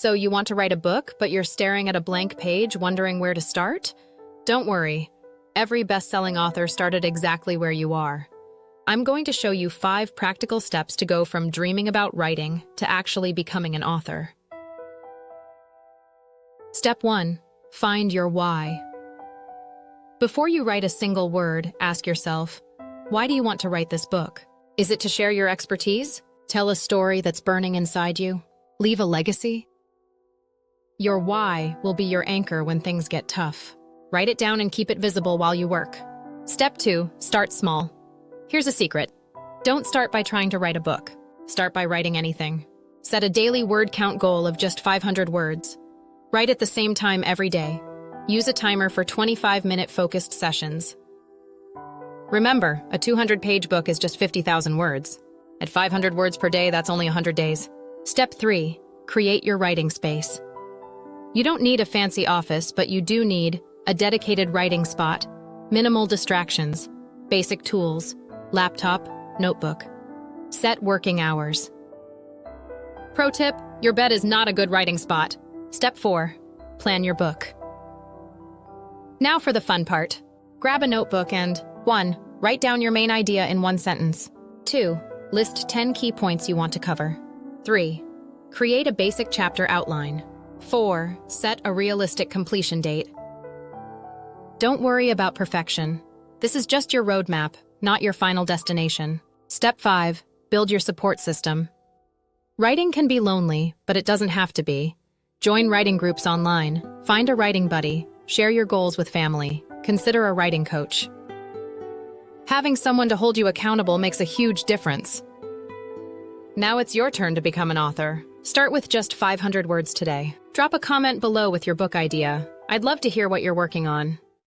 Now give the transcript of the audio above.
So you want to write a book, but you're staring at a blank page, wondering where to start? Don't worry. Every best-selling author started exactly where you are. I'm going to show you 5 practical steps to go from dreaming about writing to actually becoming an author. Step 1. Find your why. Before you write a single word, ask yourself, why do you want to write this book? Is it to share your expertise? Tell a story that's burning inside you? Leave a legacy? Your why will be your anchor when things get tough. Write it down and keep it visible while you work. Step 2. Start small. Here's a secret. Don't start by trying to write a book. Start by writing anything. Set a daily word count goal of just 500 words. Write at the same time every day. Use a timer for 25-minute focused sessions. Remember, a 200-page book is just 50,000 words. At 500 words per day, that's only 100 days. Step 3. Create your writing space. You don't need a fancy office, but you do need a dedicated writing spot, minimal distractions, basic tools, laptop, notebook. Set working hours. Pro tip, your bed is not a good writing spot. Step 4. Plan your book. Now for the fun part. Grab a notebook and 1. Write down your main idea in 1 sentence. 2. List 10 key points you want to cover. 3. Create a basic chapter outline. 4. Set a realistic completion date. Don't worry about perfection. This is just your roadmap, not your final destination. Step 5. Build your support system. Writing can be lonely, but it doesn't have to be. Join writing groups online. Find a writing buddy. Share your goals with family. Consider a writing coach. Having someone to hold you accountable makes a huge difference. Now it's your turn to become an author. Start with just 500 words today. Drop a comment below with your book idea. I'd love to hear what you're working on.